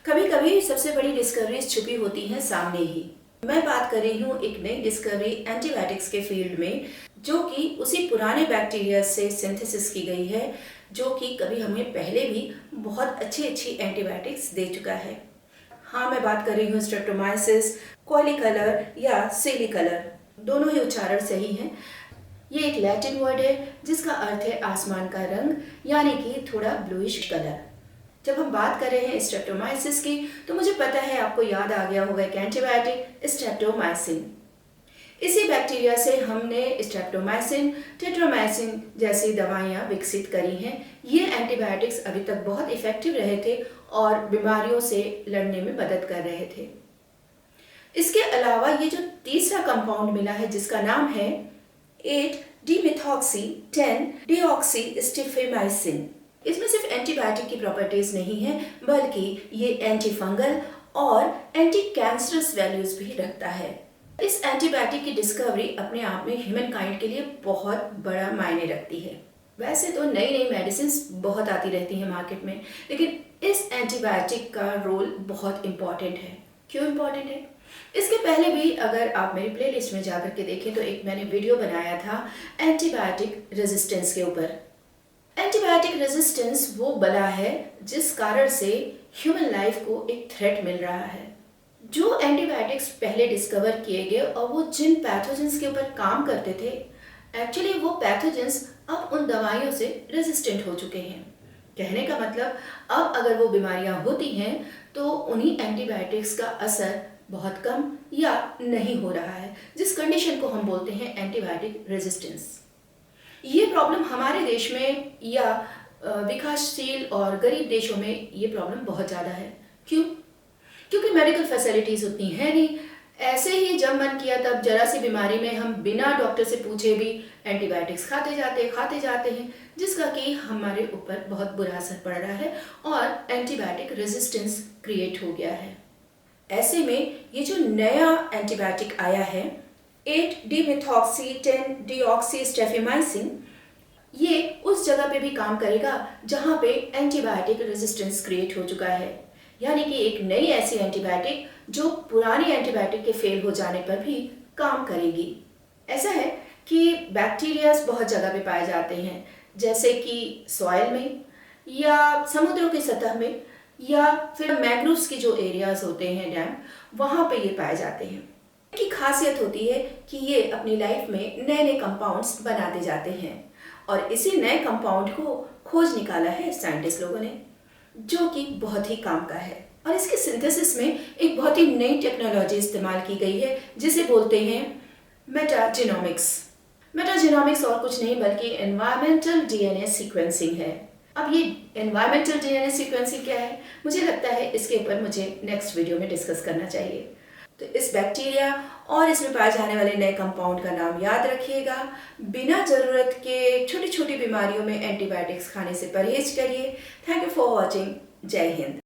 कभी कभी सबसे बड़ी डिस्कवरीज छुपी होती हैं सामने ही। मैं बात कर रही हूँ एक नई डिस्कवरी एंटीबायोटिक्स के फील्ड में, जो कि उसी पुराने बैक्टीरिया से सिंथेसिस की गई है, जो कि कभी हमें पहले भी बहुत अच्छी एंटीबायोटिक्स दे चुका है। हाँ, मैं बात कर रही हूँ स्ट्रेप्टोमाइसिस, कॉलीकलर या सेलिकलर, दोनों ही उच्चारण सही हैं। ये एक लैटिन वर्ड है जिसका अर्थ है आसमान का रंग, यानी कि थोड़ा ब्लूइश कलर। जब हम बात कर रहे हैं स्ट्रेप्टोमाइसिस की, तो मुझे पता है आपको याद आ गया होगा एक एंटीबायोटिक स्ट्रेप्टोमाइसिन। इसी बैक्टीरिया से हमने स्ट्रेप्टोमाइसिन, टेट्रामाइसिन जैसी दवाइयाँ विकसित करी हैं। ये एंटीबायोटिक्स अभी तक बहुत इफेक्टिव रहे थे और बीमारियों से लड़ने में मदद कर रहे थे। इसके अलावा ये जो तीसरा कंपाउंड मिला है जिसका नाम है 8-डिमेथॉक्सी 10-डीऑक्सीस्टिफेमाइसिन, इसमें सिर्फ एंटीबायोटिक की प्रॉपर्टीज नहीं है, बल्कि ये एंटी फंगल और एंटी कैंसरस वैल्यूज भी रखता है। इस एंटीबायोटिक की डिस्कवरी अपने आप में ह्यूमन काइंड के लिए बहुत बड़ा मायने रखती है। वैसे तो नई नई मेडिसिन बहुत आती रहती हैं मार्केट में, लेकिन इस एंटीबायोटिक का रोल बहुत इम्पॉर्टेंट है। क्यों इम्पॉर्टेंट है? इसके पहले भी अगर आप मेरी प्लेलिस्ट में जाकर के देखें तो एक मैंने वीडियो बनाया था एंटीबायोटिक रेजिस्टेंस के ऊपर। एंटीबायोटिक रेजिस्टेंस वो बला है जिस कारण से ह्यूमन लाइफ को एक थ्रेट मिल रहा है। जो एंटीबायोटिक्स पहले डिस्कवर किए गए और वो जिन पैथोजेंस के ऊपर काम करते थे, एक्चुअली वो पैथोजेंस अब उन दवाइयों से रेजिस्टेंट हो चुके हैं। कहने का मतलब अब अगर वो बीमारियां होती हैं तो उन्हीं एंटीबायोटिक्स का असर बहुत कम या नहीं हो रहा है, जिस कंडीशन को हम बोलते हैं एंटीबायोटिक रेजिस्टेंस। ये प्रॉब्लम हमारे देश में या विकासशील और गरीब देशों में ये प्रॉब्लम बहुत ज़्यादा है। क्यों? क्योंकि मेडिकल फैसिलिटीज़ उतनी है नहीं। ऐसे ही जब मन किया तब जरा सी बीमारी में हम बिना डॉक्टर से पूछे भी एंटीबायोटिक्स खाते जाते हैं, जिसका कि हमारे ऊपर बहुत बुरा असर पड़ रहा है और एंटीबायोटिक रेजिस्टेंस क्रिएट हो गया है। ऐसे में ये जो नया एंटीबायोटिक आया है 8-डिमेथॉक्सी 10-डीऑक्सीस्टिफेमाइसिन, ये उस जगह पे भी काम करेगा जहाँ पे एंटीबायोटिक रेजिस्टेंस क्रिएट हो चुका है। यानी कि एक नई ऐसी एंटीबायोटिक जो पुरानी एंटीबायोटिक के फेल हो जाने पर भी काम करेगी। ऐसा है कि बैक्टीरियाज बहुत जगह पे पाए जाते हैं, जैसे कि सॉइल में या समुद्रों की सतह में या फिर मैंग्रोव्स की जो एरियाज होते हैं डैम, वहाँ पे ये पाए जाते हैं। इनकी खासियत होती है कि ये अपनी लाइफ में नए नए कंपाउंड्स बनाते जाते हैं और इसी नए कंपाउंड को खोज निकाला है साइंटिस्ट लोगों ने, जो कि बहुत ही काम का है। और इसके सिंथेसिस में एक बहुत ही नई टेक्नोलॉजी इस्तेमाल की गई है जिसे बोलते हैं मेटाजेनोमिक्स। मेटाजेनोमिक्स और कुछ नहीं बल्कि एनवायरमेंटल डीएनए सीक्वेंसिंग है। अब ये एनवायरमेंटल डीएनए सीक्वेंसिंग क्या है? मुझे लगता है इसके ऊपर मुझे नेक्स्ट वीडियो में डिस्कस करना चाहिए। तो इस बैक्टीरिया और इसमें पाए जाने वाले नए कंपाउंड का नाम याद रखिएगा। बिना ज़रूरत के छोटी छोटी बीमारियों में एंटीबायोटिक्स खाने से परहेज करिए। Thank you for watching. जय हिंद।